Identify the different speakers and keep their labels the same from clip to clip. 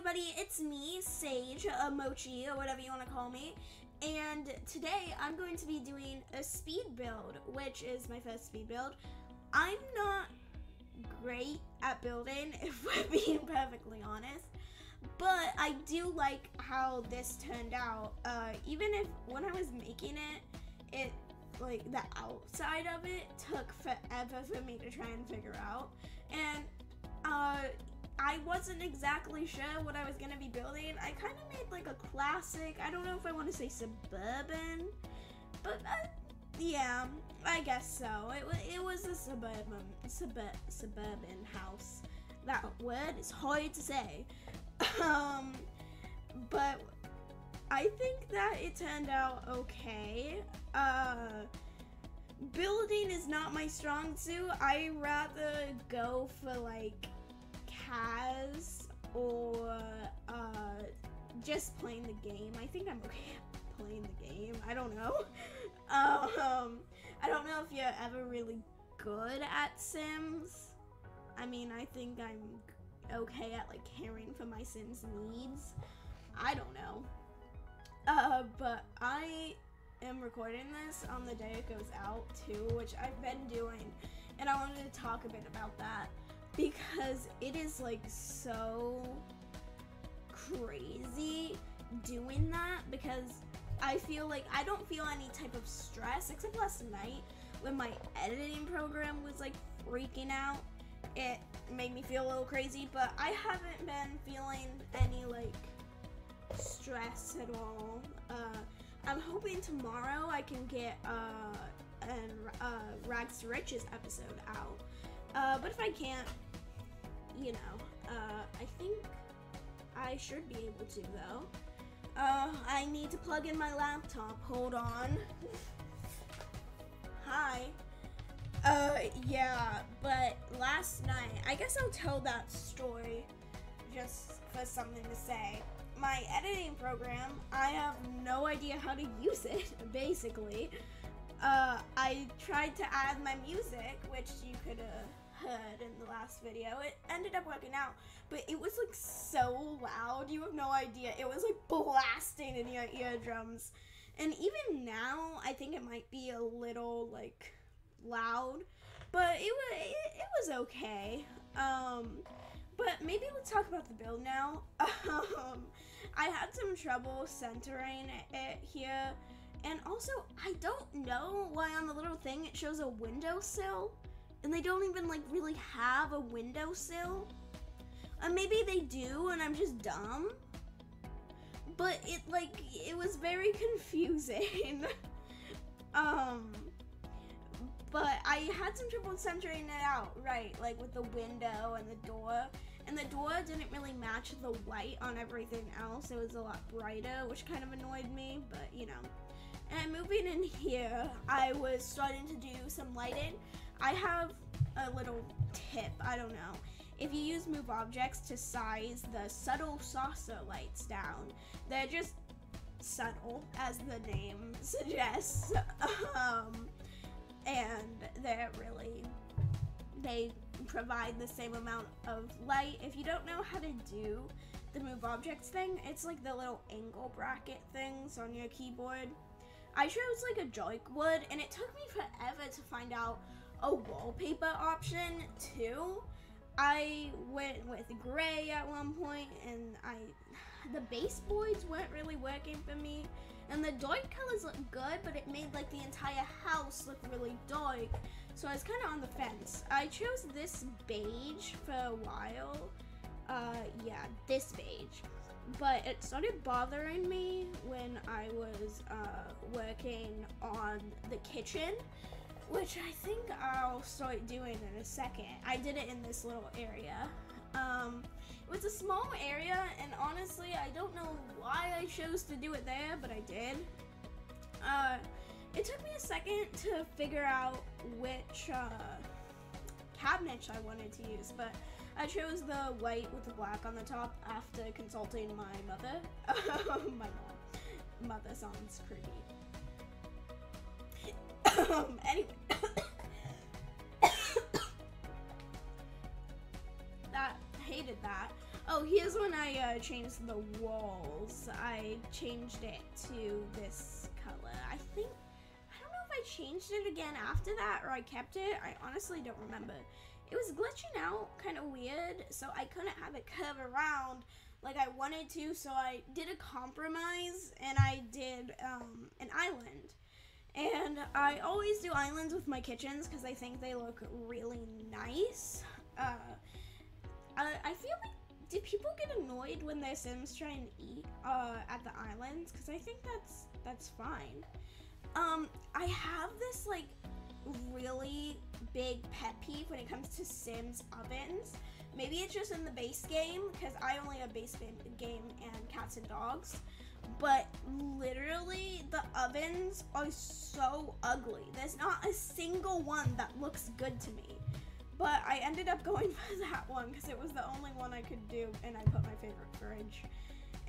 Speaker 1: everybody, it's me, Sage, Mochi, or whatever you want to call me, and today I'm going to be doing a speed build, which is my first speed build. I'm not great at building, if we're being perfectly honest, but I do like how this turned out. Even if when I was making it, like the outside of it took forever for me to try and figure out, and I wasn't exactly sure what I was going to be building. I kind of made like a classic, I don't know if I want to say suburban, but yeah, I guess so. It was a suburban house. That word is hard to say. But I think that it turned out okay. Building is not my strong suit. I rather go for like CAS or just playing the game. I think I'm okay at playing the game. I don't know. I don't know if you're ever really good at Sims. I mean, I think I'm okay at like caring for my Sims needs. I don't know. But I am recording this on the day it goes out too, which I've been doing, and I wanted to talk a bit about that because it is like so crazy doing that, because I feel like I don't feel any type of stress except last night when my editing program was like freaking out. It made me feel a little crazy, but I haven't been feeling any like stress at all. I'm hoping tomorrow I can get Rags to Riches episode out. But if I can't, you know, I think I should be able to though. I need to plug in my laptop. Hold on. Hi. Yeah, but last night, I guess I'll tell that story just for something to say. My editing program, I have no idea how to use it, basically. I tried to add my music, which you could have heard in the last video. It ended up working out, but it was like so loud, you have no idea. It was like blasting in your eardrums. And even now, I think it might be a little like loud, but it was okay. But maybe let's talk about the build now. I had some trouble centering it here, and also I don't know why on the little thing it shows a windowsill, and they don't even like really have a windowsill. Maybe they do and I'm just dumb, but it was very confusing. But I had some trouble centering it out, right, like with the window and the door. And the door didn't really match the white on everything else. It was a lot brighter, which kind of annoyed me, but you know. And moving in here, I was starting to do some lighting. I have a little tip, I don't know. If you use move objects to size the subtle saucer lights down, they're just subtle, as the name suggests. And they provide the same amount of light. If you don't know how to do the move objects thing, it's like the little angle bracket things on your keyboard. I chose like a joywood, and it took me forever to find out a wallpaper option too. I went with gray at one point, and the baseboards weren't really working for me. And the dark colors look good, but it made like the entire house look really dark. So I was kind of on the fence. I chose this beige for a while. Yeah, this beige. But it started bothering me when I was working on the kitchen, which I think I'll start doing in a second. I did it in this little area. It was a small area, and honestly, I don't know why I chose to do it there, but I did. It took me a second to figure out which cabinets I wanted to use, but I chose the white with the black on the top after consulting my mother. My mother sounds creepy. Anyway. Hated that. Oh, here's when I changed the walls. I changed it to this color. I don't know if I changed it again after that or I kept it. I honestly don't remember. It was glitching out kind of weird, so I couldn't have it curve around like I wanted to, so I did a compromise and I did an island. And I always do islands with my kitchens because I think they look really nice. I feel like, do people get annoyed when their Sims try and eat at the islands? Because I think that's fine. I have this like really big pet peeve when it comes to Sims ovens. Maybe it's just in the base game because I only have base game and cats and dogs. But literally the ovens are so ugly. There's not a single one that looks good to me. But I ended up going for that one because it was the only one I could do, and I put my favorite fridge.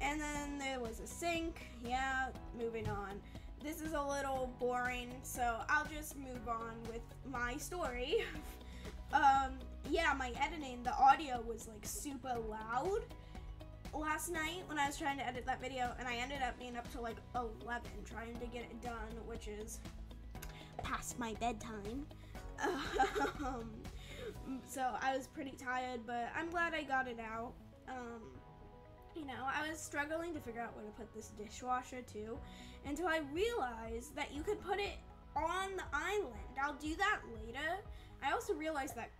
Speaker 1: And then there was a sink. Yeah, moving on. This is a little boring, so I'll just move on with my story. Yeah, my editing, the audio was like super loud last night when I was trying to edit that video, and I ended up being up to like 11 trying to get it done, which is past my bedtime. So I was pretty tired, but I'm glad I got it out. You know, I was struggling to figure out where to put this dishwasher too, until I realized that you could put it on the island. I'll do that later. I also realized that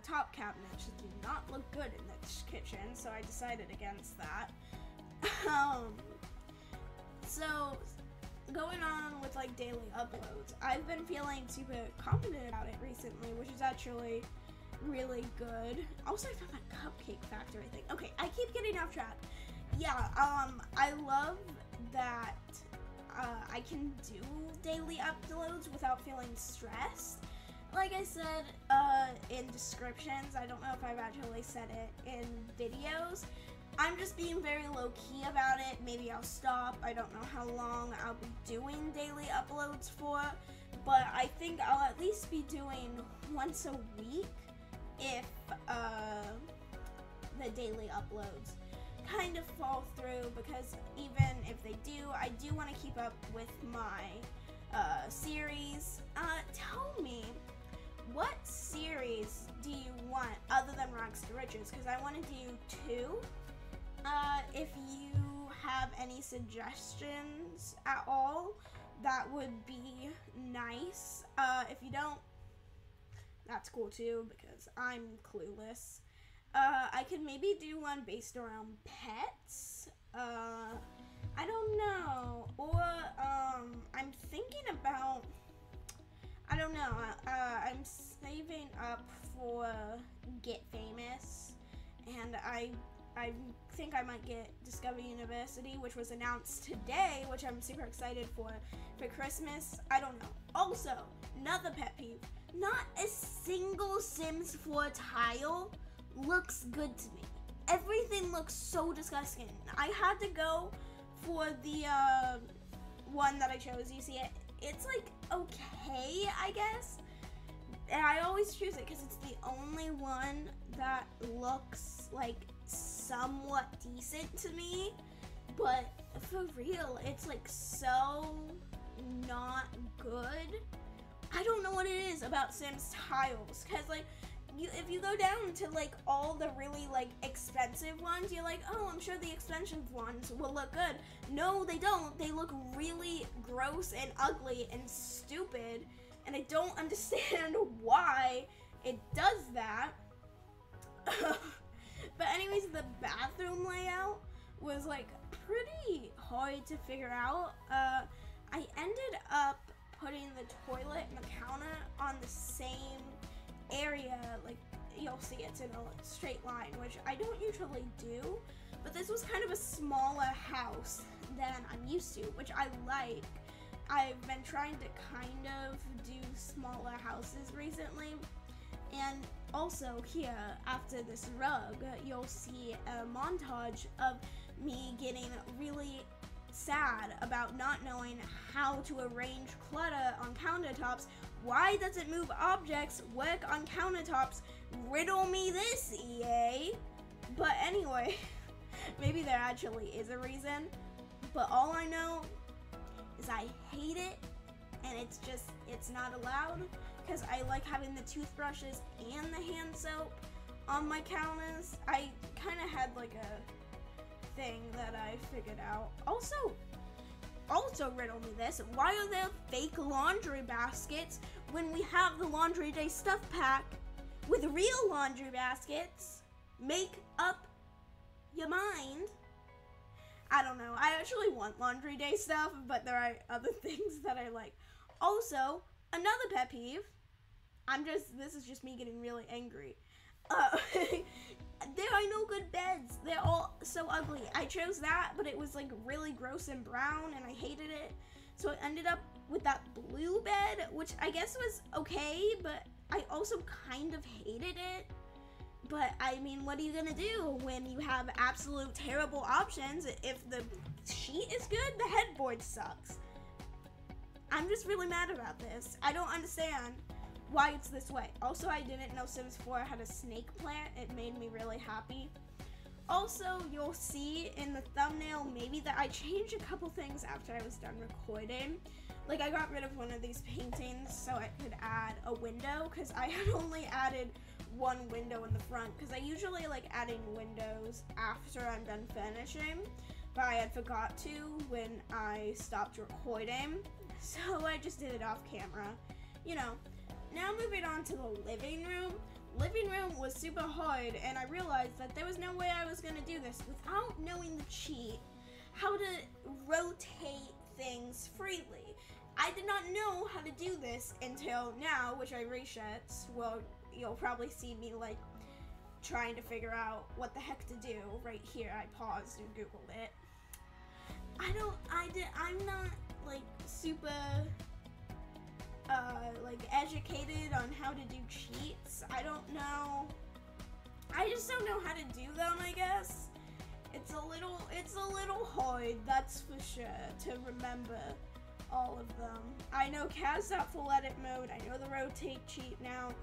Speaker 1: top cabinets do not look good in this kitchen, so I decided against that. So going on with like daily uploads, I've been feeling super confident about it recently, which is actually really good. Also, I found that cupcake factory thing. Okay, I keep getting off track. Yeah, I love that I can do daily uploads without feeling stressed. Like I said in descriptions, I don't know if I've actually said it in videos. I'm just being very low-key about it. Maybe I'll stop. I don't know how long I'll be doing daily uploads for, but I think I'll at least be doing once a week if the daily uploads kind of fall through, because even if they do, I do want to keep up with my series. Tell me, what series do you want other than Rags to Riches? Because I want to do 2. If you have any suggestions at all, that would be nice. If you don't, that's cool too, because I'm clueless. I could maybe do one based around pets. I don't know. Or, I'm thinking about, I don't know, I'm saving up for Get Famous, and I think I might get Discover University, which was announced today, which I'm super excited for Christmas. I don't know. Also, another pet peeve, not a single Sims 4 tile looks good to me. Everything looks so disgusting. I had to go for the one that I chose. You see it? It's like okay, I guess. And I always choose it because it's the only one that looks like somewhat decent to me. But for real, it's like so not good. I don't know what it is about Sims tiles, because like if you go down to like all the really like expensive ones, you're like, oh, I'm sure the expensive ones will look good. No, they don't. They look really gross and ugly and stupid, and I don't understand why it does that. But anyways, the bathroom layout was like pretty hard to figure out. I ended up putting the toilet and the counter on the same area, like you'll see it's in a straight line, which I don't usually do, but this was kind of a smaller house than I'm used to, which I like. I've been trying to kind of do smaller houses recently, and also here after this rug you'll see a montage of me getting really sad about not knowing how to arrange clutter on countertops. Why doesn't move objects work on countertops? Riddle me this, EA. But anyway, Maybe there actually is a reason, but all I know is I hate it, and it's not allowed, because I like having the toothbrushes and the hand soap on my counters. I kind of had like a thing that I figured out. Also riddle me this, why are there fake laundry baskets when we have the Laundry Day stuff pack with real laundry baskets? Make up your mind. I don't know. I actually want Laundry Day stuff, but there are other things that I like. Also, another pet peeve. This is just me getting really angry. There are no good beds. They're all so ugly. I chose that, but it was like really gross and brown, and I hated it. So I ended up with that blue bed, which I guess was okay, but I also kind of hated it. But I mean, what are you gonna do when you have absolute terrible options? If the sheet is good, the headboard sucks. I'm just really mad about this. I don't understand why it's this way. Also, I didn't know Sims 4 had a snake plant. It made me really happy. Also, you'll see in the thumbnail maybe that I changed a couple things after I was done recording. Like, I got rid of one of these paintings so I could add a window, because I had only added one window in the front, because I usually like adding windows after I'm done finishing, but I had forgot to when I stopped recording, so I just did it off camera, you know. Now moving on to the living room. Living room was super hard, and I realized that there was no way I was gonna do this without knowing the cheat, how to rotate things freely. I did not know how to do this until now, which I reset. Well, you'll probably see me like trying to figure out what the heck to do right here. I paused and Googled it. I'm not like super like educated on how to do cheats. I don't know. I just don't know how to do them, I guess. It's a little hard, that's for sure, to remember all of them. I know Kaz out full edit mode. I know the rotate cheat now.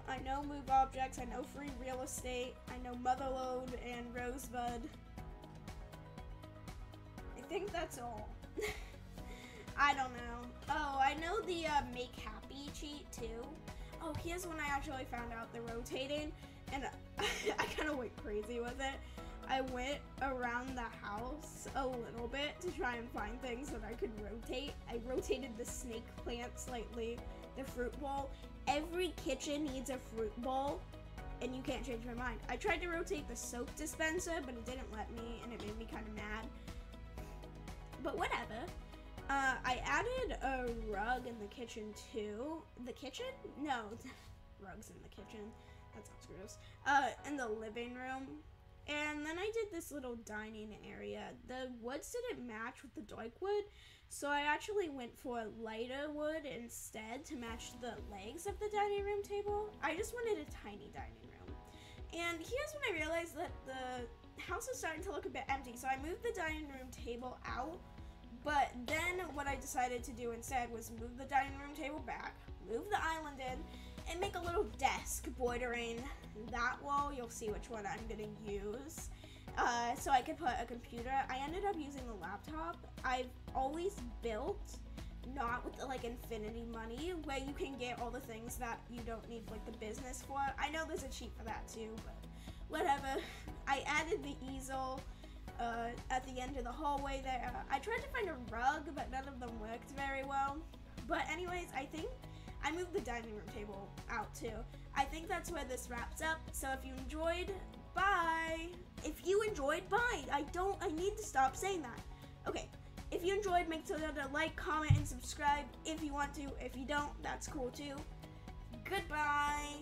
Speaker 1: I know move objects. I know free real estate. I know motherload and rosebud. I think that's all. I don't know. Oh, I know the make happy cheat too. Oh, here's when I actually found out the rotating, and I kind of went crazy with it. I went around the house a little bit to try and find things that I could rotate. I rotated the snake plant slightly, the fruit bowl. Every kitchen needs a fruit bowl, and you can't change my mind. I tried to rotate the soap dispenser, but it didn't let me, and it made me kind of mad. But whatever. I added a rug in the kitchen too. The kitchen? No, rugs in the kitchen. That sounds gross. In the living room. And then I did this little dining area. The woods didn't match with the dark wood, so I actually went for lighter wood instead to match the legs of the dining room table. I just wanted a tiny dining room. And here's when I realized that the house is starting to look a bit empty, so I moved the dining room table out. But then what I decided to do instead was move the dining room table back, move the island in, and make a little desk bordering that wall. You'll see which one I'm gonna use. So I could put a computer. I ended up using the laptop. I've always built, not with the, like, infinity money, where you can get all the things that you don't need, like, the business for. I know there's a cheat for that too, but whatever. I added the easel at the end of the hallway there. I tried to find a rug, but none of them worked very well. But anyways, I think I moved the dining room table out too. I think that's where this wraps up. So if you enjoyed, bye. If you enjoyed, bye. I need to stop saying that. Okay, if you enjoyed, make sure to like, comment, and subscribe if you want to. If you don't, that's cool too. Goodbye.